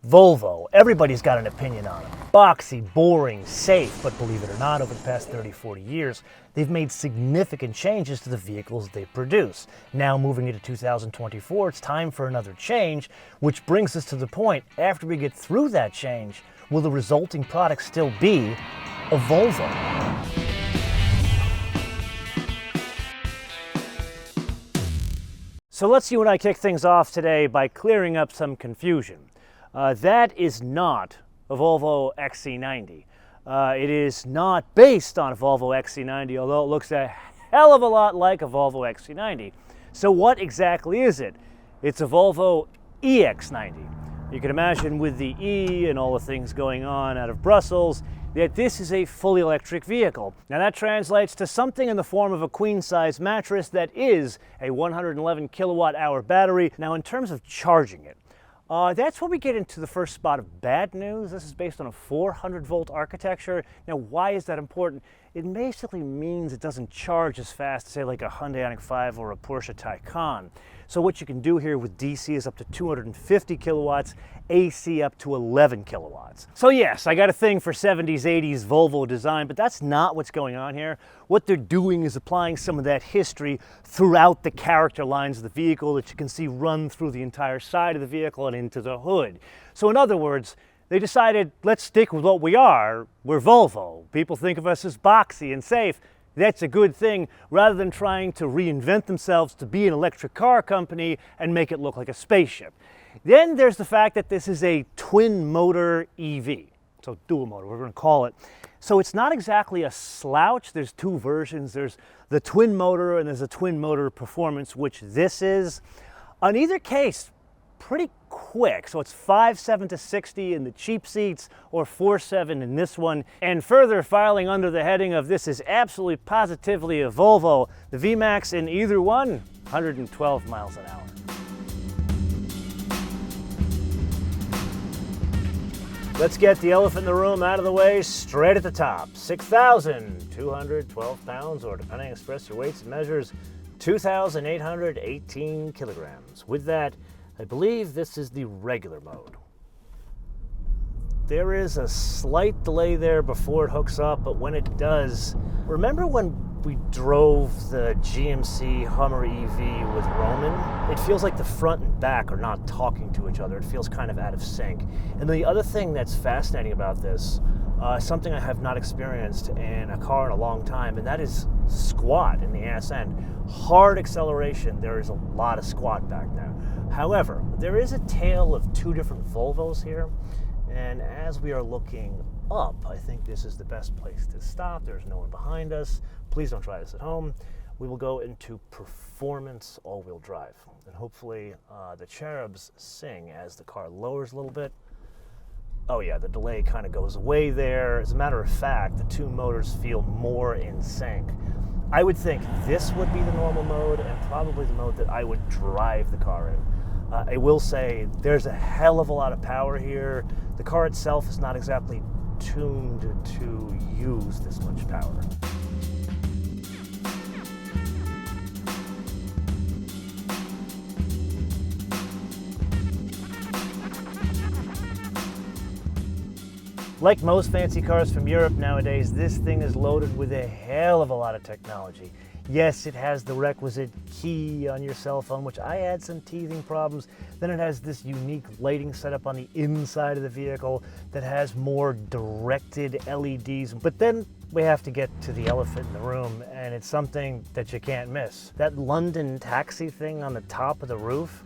Volvo, everybody's got an opinion on it. Boxy, boring, safe, but believe it or not, over the past 30, 40 years, they've made significant changes to the vehicles they produce. Now moving into 2024, it's time for another change, which brings us to the point, after we get through that change, will the resulting product still be a Volvo? So let's you and I kick things off today by clearing up some confusion. That is not a Volvo XC90. It is not based on a Volvo XC90, although it looks a hell of a lot like a Volvo XC90. So what exactly is it? It's a Volvo EX90. You can imagine with the E and all the things going on out of Brussels, that this is a fully electric vehicle. Now that translates to something in the form of a queen-size mattress that is a 111 kilowatt hour battery. Now in terms of charging it, that's where we get into the first spot of bad news. This is based on a 400 volt architecture. Now why is that important? It basically means it doesn't charge as fast, say like a Hyundai Ioniq 5 or a Porsche Taycan. So what you can do here with DC is up to 250 kilowatts, AC up to 11 kilowatts. So yes, I got a thing for 70s, 80s Volvo design, but that's not what's going on here. What they're doing is applying some of that history throughout the character lines of the vehicle that you can see run through the entire side of the vehicle and into the hood. So in other words, they decided, let's stick with what we are. We're Volvo. People think of us as boxy and safe. That's a good thing, rather than trying to reinvent themselves to be an electric car company and make it look like a spaceship. Then there's the fact that this is a twin motor EV. So dual motor, we're going to call it. So it's not exactly a slouch. There's two versions. There's the twin motor and there's a twin motor performance, which this is. On either case, pretty quick. So it's 5.7 to 60 in the cheap seats or 4.7 in this one. And further filing under the heading of this is absolutely positively a Volvo. The VMAX in either one, 112 miles an hour. Let's get the elephant in the room out of the way straight at the top. 6,212 pounds, or depending on express your weights and measures, 2,818 kilograms. With that, I believe this is the regular mode. There is a slight delay there before it hooks up, but when it does, remember when we drove the GMC Hummer EV with Roman? It feels like the front and back are not talking to each other. It feels kind of out of sync. And the other thing that's fascinating about this, something I have not experienced in a car in a long time, and that is squat in the ass end. Hard acceleration, there is a lot of squat back there. However, there is a tale of two different Volvos here, and as we are looking up, I think this is the best place to stop. There's no one behind us. Please don't try this at home. We will go into performance all-wheel drive, and hopefully the cherubs sing as the car lowers a little bit. Oh yeah, the delay kind of goes away there. As a matter of fact, the two motors feel more in sync. I would think this would be the normal mode and probably the mode that I would drive the car in. I will say there's a hell of a lot of power here. The car itself is not exactly tuned to use this much power. Like most fancy cars from Europe nowadays, this thing is loaded with a hell of a lot of technology. Yes, it has the requisite key on your cell phone, which I had some teething problems. Then it has this unique lighting setup on the inside of the vehicle that has more directed LEDs. But then we have to get to the elephant in the room, and it's something that you can't miss. That London taxi thing on the top of the roof,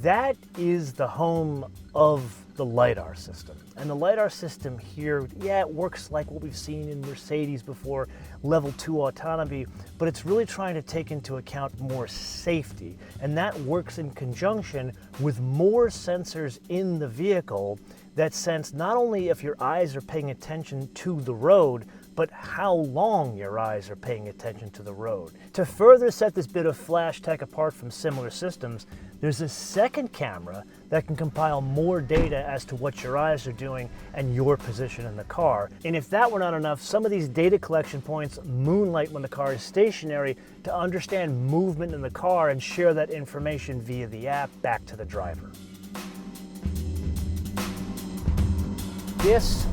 that is the home of the LiDAR system. And the LiDAR system here, yeah, it works like what we've seen in Mercedes before, level 2 autonomy, but it's really trying to take into account more safety. And that works in conjunction with more sensors in the vehicle that sense not only if your eyes are paying attention to the road, but how long your eyes are paying attention to the road. To further set this bit of flash tech apart from similar systems, there's a second camera that can compile more data as to what your eyes are doing and your position in the car. And if that were not enough, some of these data collection points moonlight when the car is stationary to understand movement in the car and share that information via the app back to the driver. It's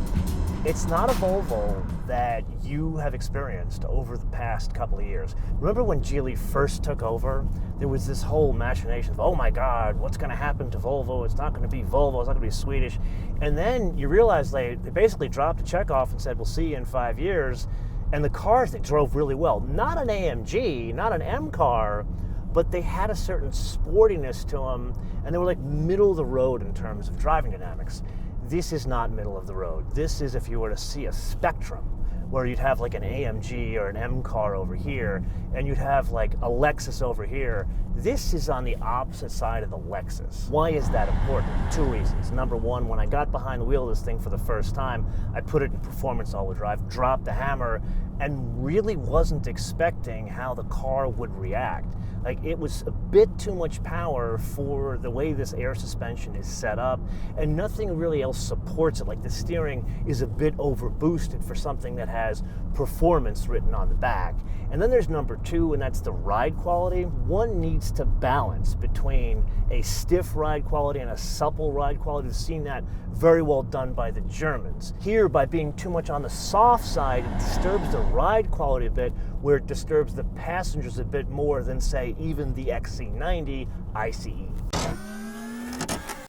not a Volvo that you have experienced over the past couple of years. Remember when Geely first took over? There was this whole machination of, oh my God, what's going to happen to Volvo? It's not going to be Volvo, it's not going to be Swedish. And then you realize they basically dropped a check off and said, we'll see you in 5 years. And the cars, they drove really well. Not an AMG, not an M car, but they had a certain sportiness to them, and they were like middle of the road in terms of driving dynamics. This is not middle of the road. This is if you were to see a spectrum where you'd have like an AMG or an M car over here, and you'd have like a Lexus over here. This is on the opposite side of the Lexus. Why is that important? Two reasons. Number one, when I got behind the wheel of this thing for the first time, I put it in performance all-wheel drive, dropped the hammer, and really wasn't expecting how the car would react. Like, it was a bit too much power for the way this air suspension is set up, and nothing really else supports it. Like, the steering is a bit over boosted for something that has performance written on the back. And then there's number two, and that's the ride quality. One needs to balance between a stiff ride quality and a supple ride quality. We've seen that very well done by the Germans. Here, by being too much on the soft side, it disturbs the ride quality a bit, where it disturbs the passengers a bit more than, say, even the XC90 ICE.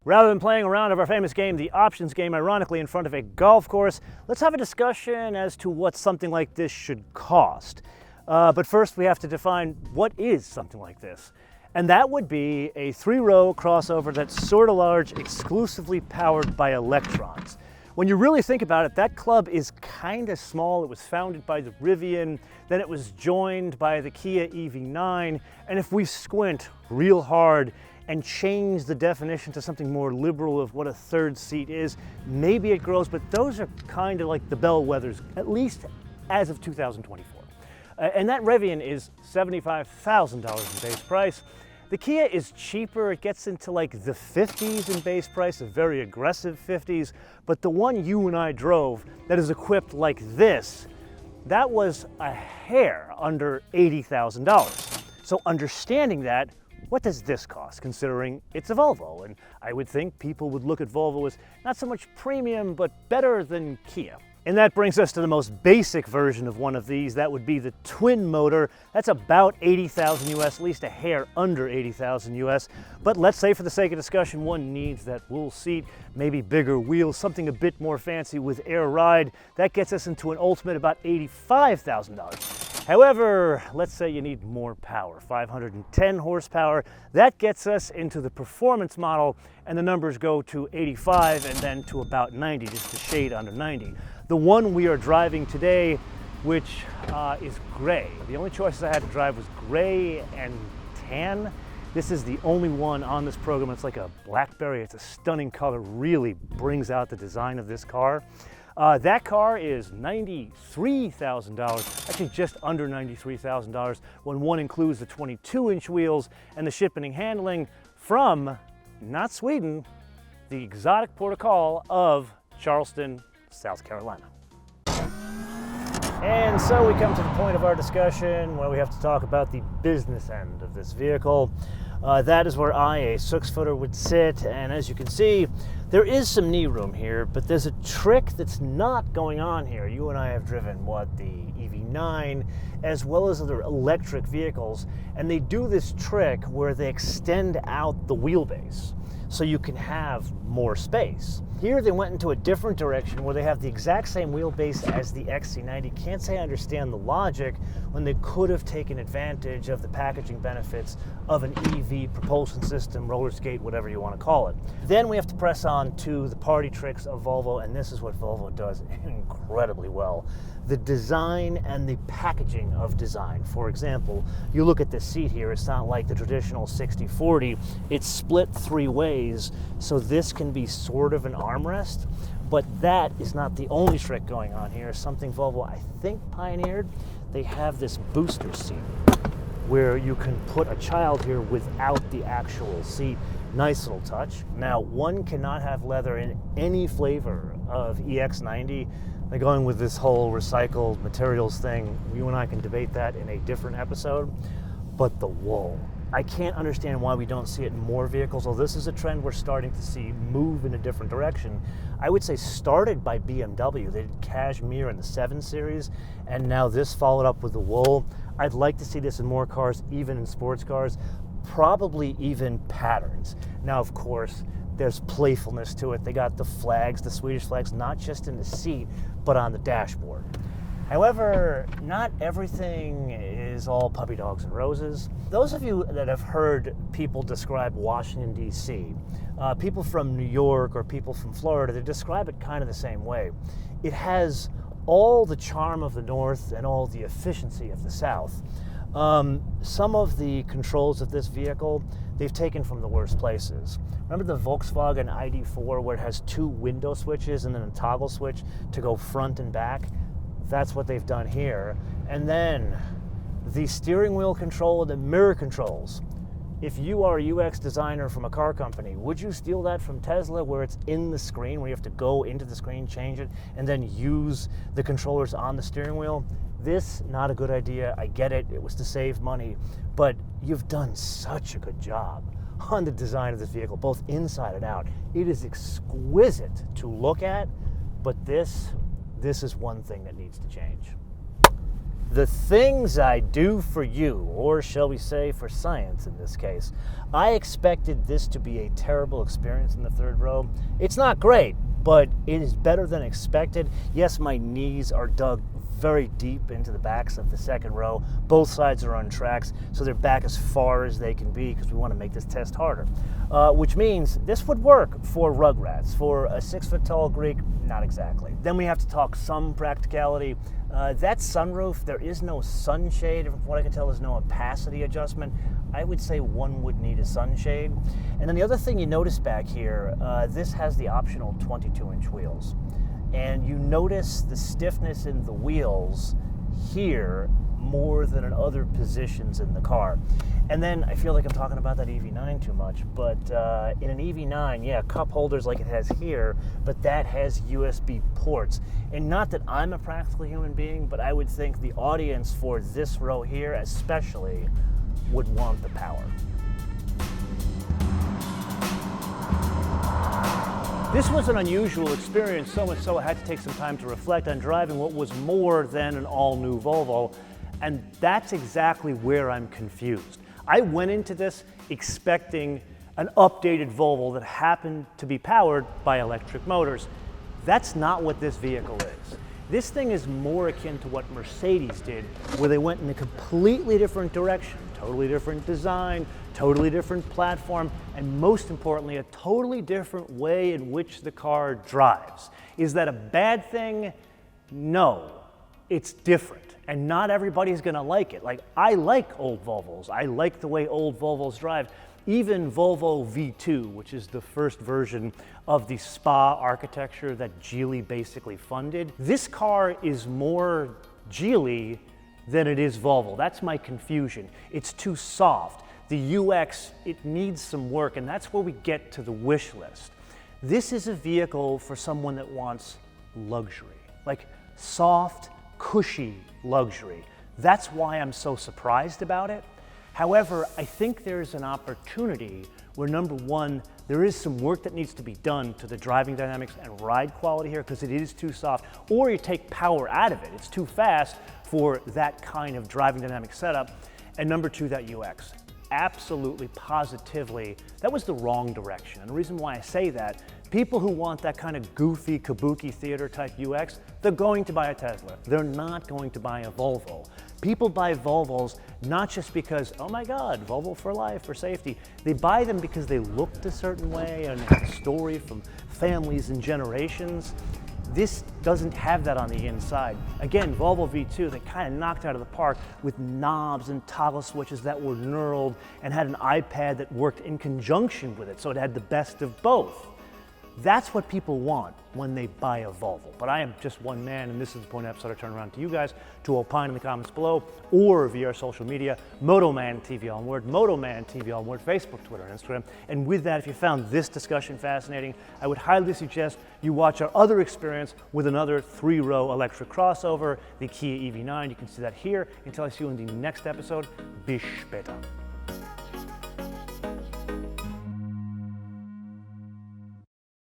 Rather than playing a round of our famous game, the options game, ironically in front of a golf course, let's have a discussion as to what something like this should cost. But first we have to define what is something like this. And that would be a 3-row crossover that's sort of large, exclusively powered by electrons. When you really think about it, that club is kind of small. It was founded by the Rivian, then it was joined by the Kia EV9, and if we squint real hard and change the definition to something more liberal of what a third seat is, maybe it grows, but those are kind of like the bellwethers, at least as of 2024. And that Rivian is $75,000 in base price. The Kia is cheaper. It gets into like the 50s in base price, a very aggressive 50s, but the one you and I drove that is equipped like this, that was a hair under $80,000. So understanding that, what does this cost, considering it's a Volvo? And I would think people would look at Volvo as not so much premium, but better than Kia. And that brings us to the most basic version of one of these. That would be the twin motor. That's about 80,000 US, at least a hair under 80,000 US. But let's say for the sake of discussion, one needs that wool seat, maybe bigger wheels, something a bit more fancy with air ride. That gets us into an ultimate about $85,000. However, let's say you need more power, 510 horsepower. That gets us into the performance model, and the numbers go to 85 and then to about 90, just a shade under 90. The one we are driving today, which is gray. The only choices I had to drive was gray and tan. This is the only one on this program. It's like a blackberry. It's a stunning color, really brings out the design of this car. That car is $93,000, actually just under $93,000 when one includes the 22-inch wheels and the shipping and handling from, not Sweden, the exotic port of call of Charleston, South Carolina. And so we come to the point of our discussion where we have to talk about the business end of this vehicle. That is where I, a 6-footer, would sit, and as you can see, there is some knee room here, but there's a trick that's not going on here. You and I have driven, what, the EV9, as well as other electric vehicles, and they do this trick where they extend out the wheelbase so you can have more space. Here they went into a different direction where they have the exact same wheelbase as the XC90. Can't say I understand the logic when they could have taken advantage of the packaging benefits of an EV propulsion system, roller skate, whatever you want to call it. Then we have to press on to the party tricks of Volvo, and this is what Volvo does incredibly well. The design and the packaging of design. For example, you look at this seat here, it's not like the traditional 60-40. It's split 3 ways, so this can be sort of an armrest, but that is not the only trick going on here. Something Volvo, I think, pioneered. They have this booster seat where you can put a child here without the actual seat. Nice little touch. Now, one cannot have leather in any flavor of EX90. They're going with this whole recycled materials thing. You and I can debate that in a different episode. But the wool, I can't understand why we don't see it in more vehicles, although this is a trend we're starting to see move in a different direction. I would say started by BMW. They did cashmere in the 7 Series, and now this followed up with the wool. I'd like to see this in more cars, even in sports cars, probably even patterns. Now, of course, there's playfulness to it. They got the flags, the Swedish flags, not just in the seat, but on the dashboard. However, not everything is all puppy dogs and roses. Those of you that have heard people describe Washington, D.C., people from New York or people from Florida, they describe it kind of the same way. It has all the charm of the North and all the efficiency of the South. Some of the controls of this vehicle, they've taken from the worst places. Remember the Volkswagen ID.4 where it has 2 window switches and then a toggle switch to go front and back? That's what they've done here. And then the steering wheel control and the mirror controls. If you are a UX designer from a car company, would you steal that from Tesla where it's in the screen, where you have to go into the screen, change it, and then use the controllers on the steering wheel? This, not a good idea. I get it. It was to save money. But you've done such a good job on the design of this vehicle, both inside and out. It is exquisite to look at, but this is one thing that needs to change. The things I do for you, or shall we say for science in this case. I expected this to be a terrible experience in the third row. It's not great, but it is better than expected. Yes, my knees are dug very deep into the backs of the second row. Both sides are on tracks, so they're back as far as they can be because we want to make this test harder. Which means this would work for Rugrats. For a 6-foot-tall Greek, not exactly. Then we have to talk some practicality. That sunroof, there is no sunshade. From what I can tell, there's no opacity adjustment. I would say one would need a sunshade. And then the other thing you notice back here, this has the optional 22-inch wheels. And you notice the stiffness in the wheels here more than in other positions in the car. And then I feel like I'm talking about that EV9 too much, but in an EV9, yeah, cup holders like it has here, but that has USB ports. And not that I'm a practical human being, but I would think the audience for this row here especially would want the power. This was an unusual experience, so much so I had to take some time to reflect on driving what was more than an all-new Volvo, and that's exactly where I'm confused. I went into this expecting an updated Volvo that happened to be powered by electric motors. That's not what this vehicle is. This thing is more akin to what Mercedes did, where they went in a completely different direction, totally different design, totally different platform, and most importantly, a totally different way in which the car drives. Is that a bad thing? No, it's different. And not everybody's gonna like it. Like, I like old Volvos. I like the way old Volvos drive. Even Volvo V2, which is the first version of the SPA architecture that Geely basically funded. This car is more Geely than it is Volvo. That's my confusion. It's too soft. The UX, it needs some work, and that's where we get to the wish list. This is a vehicle for someone that wants luxury, like soft, cushy luxury. That's why I'm so surprised about it. However, I think there's an opportunity where, number one, there is some work that needs to be done to the driving dynamics and ride quality here because it is too soft, or you take power out of it. It's too fast for that kind of driving dynamic setup. And number two, that UX. Absolutely, positively, that was the wrong direction. And the reason why I say that, people who want that kind of goofy, kabuki theater type UX, they're going to buy a Tesla. They're not going to buy a Volvo. People buy Volvos not just because, oh my God, Volvo for life, for safety. They buy them because they looked a certain way and have a story from families and generations. This doesn't have that on the inside. Again, Volvo V2, they kind of knocked out of the park with knobs and toggle switches that were knurled and had an iPad that worked in conjunction with it, so it had the best of both. That's what people want when they buy a Volvo. But I am just one man, and this is the point episode I turn around to you guys to opine in the comments below or via our social media, MotoManTV all one word, MotoManTV all one word, Facebook, Twitter, and Instagram. And with that, if you found this discussion fascinating, I would highly suggest you watch our other experience with another 3-row electric crossover, the Kia EV9. You can see that here. Until I see you in the next episode, bis später.